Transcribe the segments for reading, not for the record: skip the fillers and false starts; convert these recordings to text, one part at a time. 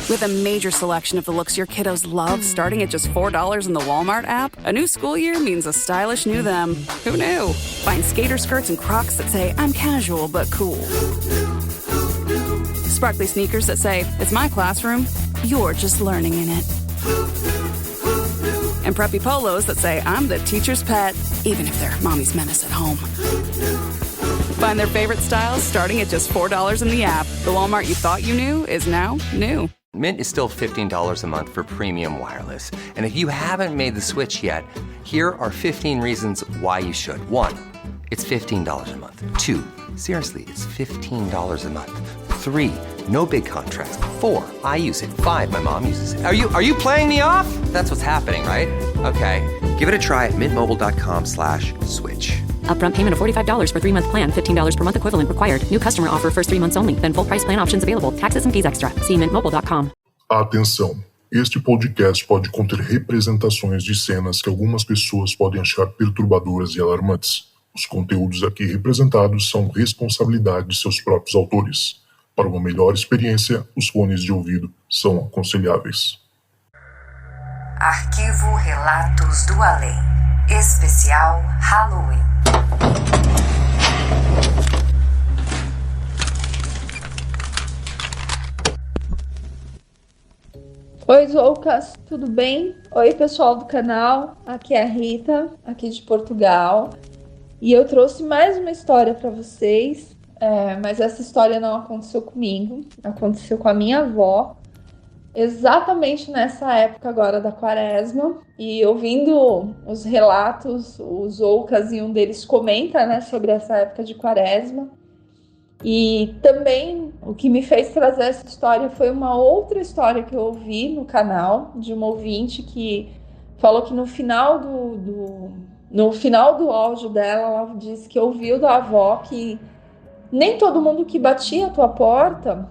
With a major selection of the looks your kiddos love starting at just $4 in the Walmart app, a new school year means a stylish new them. Who knew? Find skater skirts and Crocs that say, I'm casual but cool. Sparkly sneakers that say, it's my classroom, you're just learning in it. And preppy polos that say, I'm the teacher's pet, even if they're mommy's menace at home. Find their favorite styles starting at just $4 in the app. The Walmart you thought you knew is now new. Mint is still $15 a month for premium wireless. And if you haven't made the switch yet, here are 15 reasons why you should. 1, it's $15 a month. 2, seriously, it's $15 a month. 3, no big contrast. 4, I use it. 5, my mom uses it. Are you playing me off? That's what's happening, right? Okay, give it a try at mintmobile.com/switch. Upfront payment of $45 for 3-month plan. $15 per month equivalent required. New customer offer first 3 months only. Then full price plan options available. Taxes and fees extra. See mintmobile.com. Atenção! Este podcast pode conter representações de cenas que algumas pessoas podem achar perturbadoras e alarmantes. Os conteúdos aqui representados são responsabilidade de seus próprios autores. Para uma melhor experiência, os fones de ouvido são aconselháveis. Arquivo Relatos do Além. Especial Halloween. Oi, Zoucas, tudo bem? Oi, pessoal do canal, aqui é a Rita, aqui de Portugal, e eu trouxe mais uma história para vocês, mas essa história não aconteceu comigo, aconteceu com a minha avó, exatamente nessa época agora da Quaresma, e ouvindo os relatos, o Zoucas e um deles comenta, né, sobre essa época de Quaresma. E também o que me fez trazer essa história foi uma outra história que eu ouvi no canal de uma ouvinte que falou que no final do áudio dela, ela disse que ouviu da avó que nem todo mundo que batia a tua porta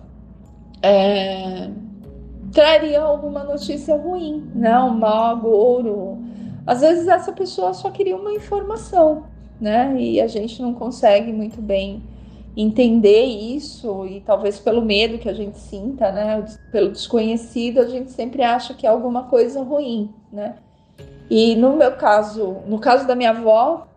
traria alguma notícia ruim, né? Um mau agouro. Às vezes essa pessoa só queria uma informação, né? E a gente não consegue muito bem entender isso, e talvez pelo medo que a gente sinta, né, pelo desconhecido, a gente sempre acha que é alguma coisa ruim, né? E no meu caso, no caso da minha avó,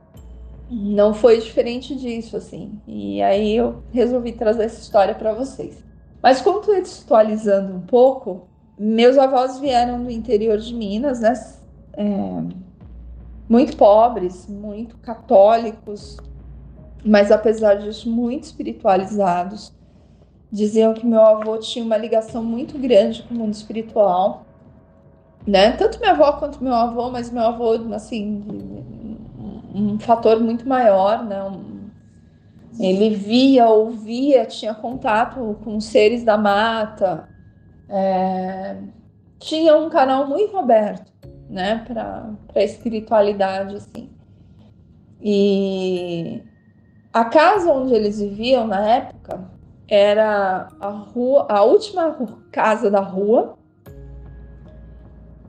não foi diferente disso, assim. E aí eu resolvi trazer essa história para vocês. Mas contextualizando um pouco, meus avós vieram do interior de Minas, né? Muito pobres, muito católicos, mas apesar disso muito espiritualizados. Diziam que meu avô tinha uma ligação muito grande com o mundo espiritual, né? Tanto minha avó quanto meu avô, mas meu avô, assim, um fator muito maior, né? Ele via, ouvia, tinha contato com seres da mata, tinha um canal muito aberto, né? Para a espiritualidade, assim. E a casa onde eles viviam na época era a última casa da rua.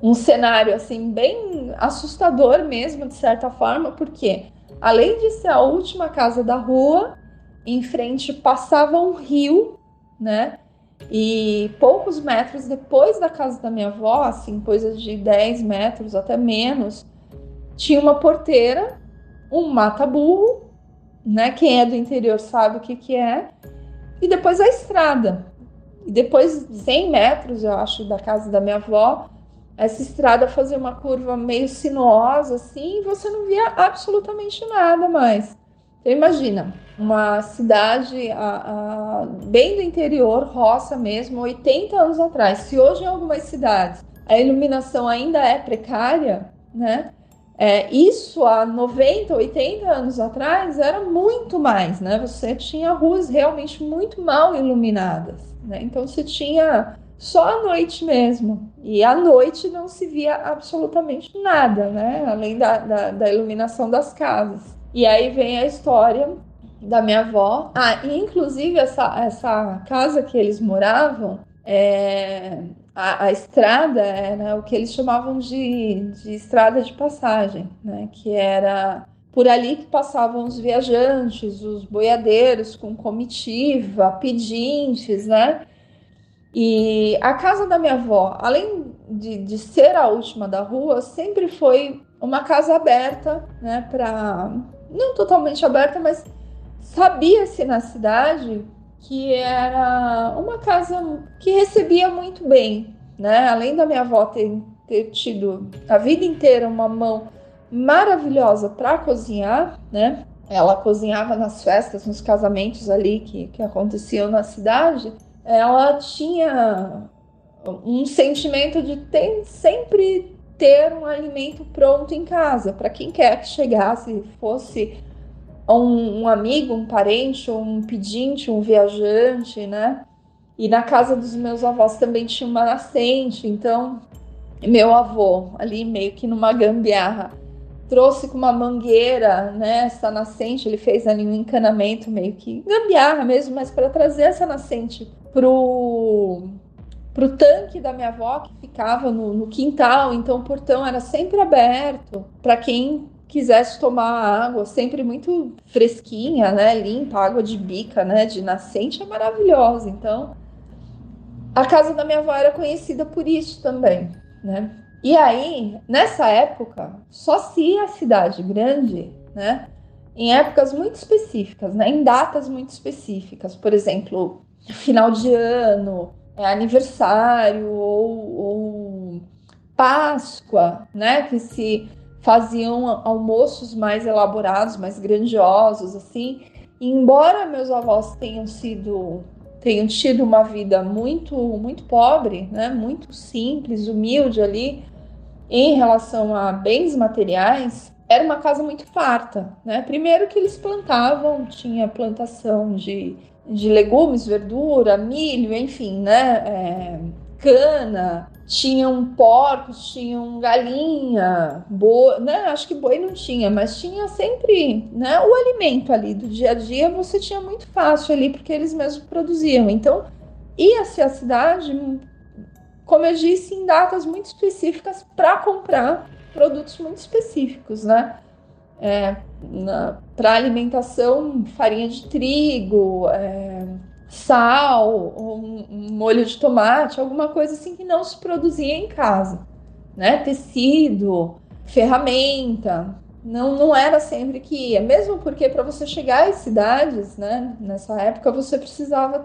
Um cenário assim bem assustador mesmo, de certa forma, porque além de ser a última casa da rua, em frente passava um rio, né? E poucos metros depois da casa da minha avó, assim, coisa de 10 metros até menos, tinha uma porteira, um mata-burro, né? Quem é do interior sabe o que é. E depois a estrada. E depois de 100 metros, eu acho, da casa da minha avó, essa estrada fazia uma curva meio sinuosa, assim, e você não via absolutamente nada mais. Então imagina, uma cidade bem do interior, roça mesmo, 80 anos atrás. Se hoje em algumas cidades a iluminação ainda é precária, né? Isso há 90, 80 anos atrás era muito mais, né? Você tinha ruas realmente muito mal iluminadas, né? Então você tinha só à noite mesmo, e à noite não se via absolutamente nada, né? Além da iluminação das casas. E aí vem a história da minha avó. E inclusive essa casa que eles moravam, a estrada era o que eles chamavam de estrada de passagem, né? Que era por ali que passavam os viajantes, os boiadeiros com comitiva, pedintes, né? E a casa da minha avó, além de ser a última da rua, sempre foi uma casa aberta, né, não totalmente aberta, mas sabia-se na cidade que era uma casa que recebia muito bem, né? Além da minha avó ter tido a vida inteira uma mão maravilhosa para cozinhar, né? Ela cozinhava nas festas, nos casamentos ali que aconteciam na cidade. Ela tinha um sentimento de sempre ter um alimento pronto em casa, para quem quer que chegasse, fosse um amigo, um parente, um pedinte, um viajante, né? E na casa dos meus avós também tinha uma nascente, então meu avô, ali meio que numa gambiarra, trouxe com uma mangueira, né, essa nascente, ele fez ali um encanamento meio que gambiarra mesmo, mas para trazer essa nascente pro tanque da minha avó, que ficava no quintal, então o portão era sempre aberto para quem quisesse tomar água, sempre muito fresquinha, né, limpa, água de bica, né, de nascente, é maravilhosa. Então, a casa da minha avó era conhecida por isso também, né? E aí, nessa época, só se ia à cidade grande, né, em épocas muito específicas, né, em datas muito específicas, por exemplo, final de ano, aniversário ou Páscoa, né, que se faziam almoços mais elaborados, mais grandiosos, assim. E embora meus avós tenham tido uma vida muito, muito pobre, né, muito simples, humilde ali, em relação a bens materiais, era uma casa muito farta, né? Primeiro que eles plantavam, tinha plantação de legumes, verdura, milho, enfim, né? Cana, tinham porcos, tinham galinha, boi, né? Acho que boi não tinha, mas tinha sempre, né, o alimento ali do dia a dia, você tinha muito fácil ali, porque eles mesmos produziam. Então, ia-se à cidade, como eu disse, em datas muito específicas para comprar produtos muito específicos, né? Para alimentação, farinha de trigo, sal, um molho de tomate, alguma coisa assim que não se produzia em casa, né? Tecido, ferramenta, não era sempre que ia, mesmo porque para você chegar às cidades, né, nessa época você precisava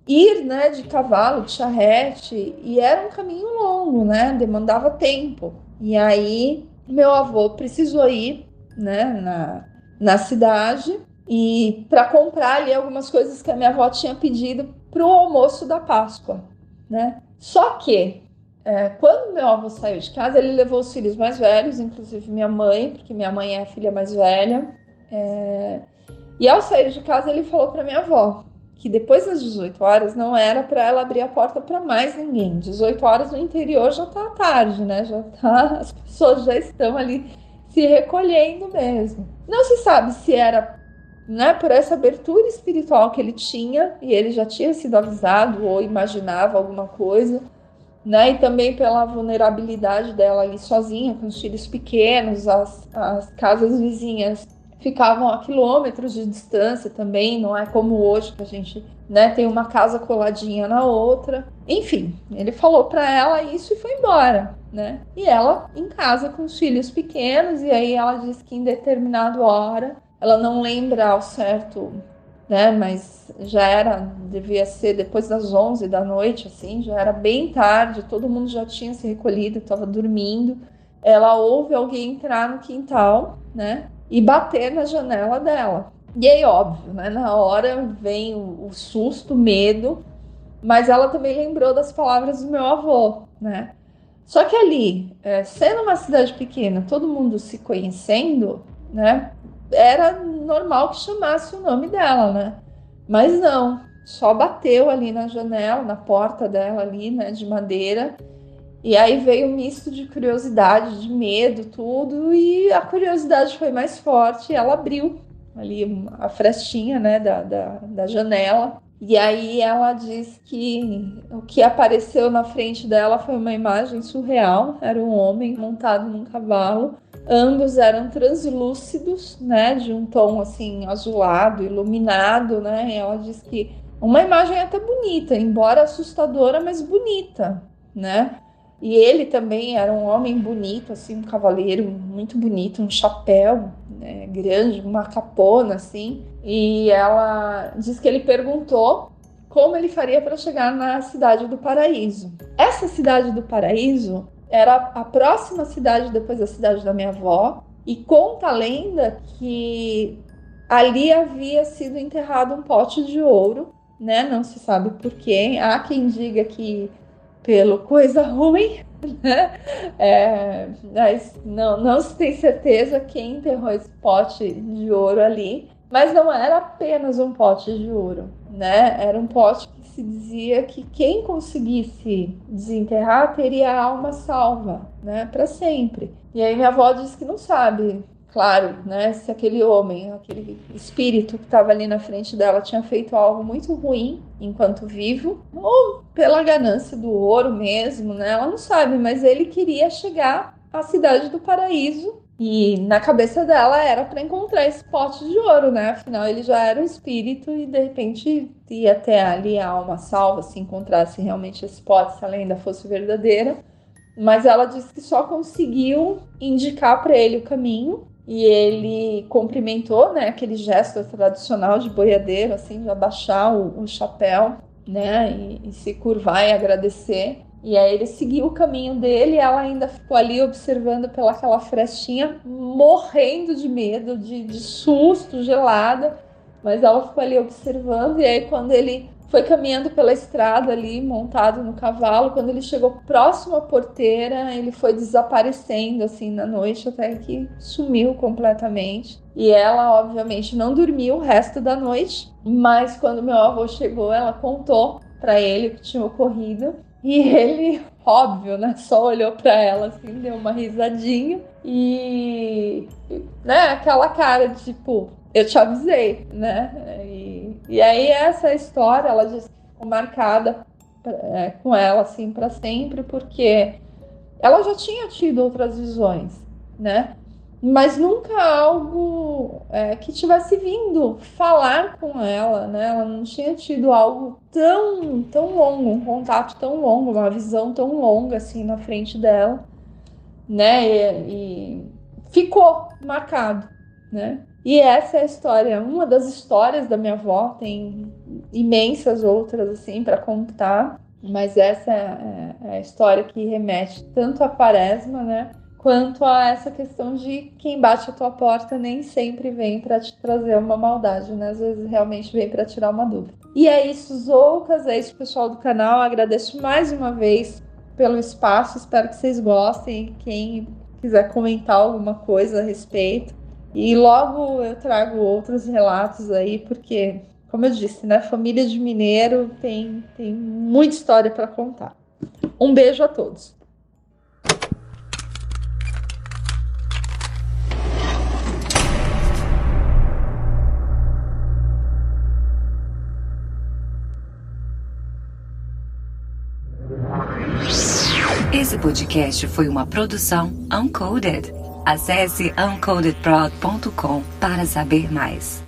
ir, né, de cavalo, de charrete, e era um caminho longo, né? Demandava tempo. E aí meu avô precisou ir, né, na cidade e para comprar ali algumas coisas que a minha avó tinha pedido para o almoço da Páscoa, né? Só que quando meu avô saiu de casa, ele levou os filhos mais velhos, inclusive minha mãe, porque minha mãe é a filha mais velha. E ao sair de casa, ele falou para minha avó que depois das 18 horas não era para ela abrir a porta para mais ninguém. 18 horas no interior já tá tarde, né? As pessoas já estão ali se recolhendo mesmo. Não se sabe se era, né, por essa abertura espiritual que ele tinha, e ele já tinha sido avisado ou imaginava alguma coisa, né, e também pela vulnerabilidade dela ali sozinha, com os filhos pequenos, as casas vizinhas ficavam a quilômetros de distância também, não é como hoje que a gente, né, tem uma casa coladinha na outra. Enfim, ele falou para ela isso e foi embora, né? E ela em casa com os filhos pequenos, e aí ela disse que em determinada hora, ela não lembra ao certo, né, mas devia ser depois das 11 da noite, assim, já era bem tarde, todo mundo já tinha se recolhido, estava dormindo. Ela ouve alguém entrar no quintal, né, e bater na janela dela. E aí, óbvio, né, na hora vem o susto, o medo, mas ela também lembrou das palavras do meu avô, né? Só que ali, sendo uma cidade pequena, todo mundo se conhecendo, né, era normal que chamasse o nome dela, né? Mas não, só bateu ali na janela, na porta dela ali, né, de madeira. E aí veio um misto de curiosidade, de medo, tudo, e a curiosidade foi mais forte, e ela abriu ali a frestinha, né, da janela. E aí ela diz que o que apareceu na frente dela foi uma imagem surreal, era um homem montado num cavalo, ambos eram translúcidos, né, de um tom assim azulado, iluminado, né, e ela diz que Uma imagem até bonita, embora assustadora, mas bonita, né? E ele também era um homem bonito, assim, um cavaleiro muito bonito, um chapéu, né, grande, uma capona, assim. E ela diz que ele perguntou como ele faria para chegar na Cidade do Paraíso. Essa Cidade do Paraíso era a próxima cidade depois da cidade da minha avó, e conta a lenda que ali havia sido enterrado um pote de ouro, né? Não se sabe por quê. Há quem diga que pelo coisa ruim, né? Mas não se tem certeza quem enterrou esse pote de ouro ali. Mas não era apenas um pote de ouro, né? Era um pote que se dizia que quem conseguisse desenterrar teria a alma salva, né? Para sempre. E aí minha avó disse que não sabe, claro, né? Se aquele homem, aquele espírito que estava ali na frente dela tinha feito algo muito ruim enquanto vivo, ou pela ganância do ouro mesmo, né? Ela não sabe, mas ele queria chegar à Cidade do Paraíso. E na cabeça dela era para encontrar esse pote de ouro, né? Afinal, ele já era um espírito e de repente ia até ali a alma salva se encontrasse realmente esse pote, se a lenda fosse verdadeira. Mas ela disse que só conseguiu indicar para ele o caminho e ele cumprimentou, né? Aquele gesto tradicional de boiadeiro, assim, de abaixar o chapéu, né? E se curvar e agradecer. E aí ele seguiu o caminho dele e ela ainda ficou ali observando pelaquela frestinha, morrendo de medo, de susto, gelada. Mas ela ficou ali observando e aí quando ele foi caminhando pela estrada ali, montado no cavalo, quando ele chegou próximo à porteira, ele foi desaparecendo assim na noite até que sumiu completamente. E ela, obviamente, não dormiu o resto da noite, mas quando meu avô chegou, ela contou para ele o que tinha ocorrido. E ele, óbvio, né, só olhou para ela assim, deu uma risadinha e, né, aquela cara de tipo, eu te avisei, né? E aí essa história, ela disse que ficou marcada com ela assim para sempre, porque ela já tinha tido outras visões, né? Mas nunca algo que tivesse vindo falar com ela, né? Ela não tinha tido algo tão longo, um contato tão longo, uma visão tão longa assim na frente dela, né? E ficou marcado, né? E essa é a história, uma das histórias da minha avó, tem imensas outras assim para contar, mas essa é a história que remete tanto à Quaresma, né? Quanto a essa questão de quem bate a tua porta nem sempre vem para te trazer uma maldade, né? Às vezes realmente vem para tirar uma dúvida. E é isso, Zoucas, é isso, pessoal do canal. Agradeço mais uma vez pelo espaço, espero que vocês gostem. Quem quiser comentar alguma coisa a respeito. E logo eu trago outros relatos aí, porque, como eu disse, né? Família de mineiro tem muita história para contar. Um beijo a todos. Esse podcast foi uma produção Uncoded. Acesse uncodedprod.com para saber mais.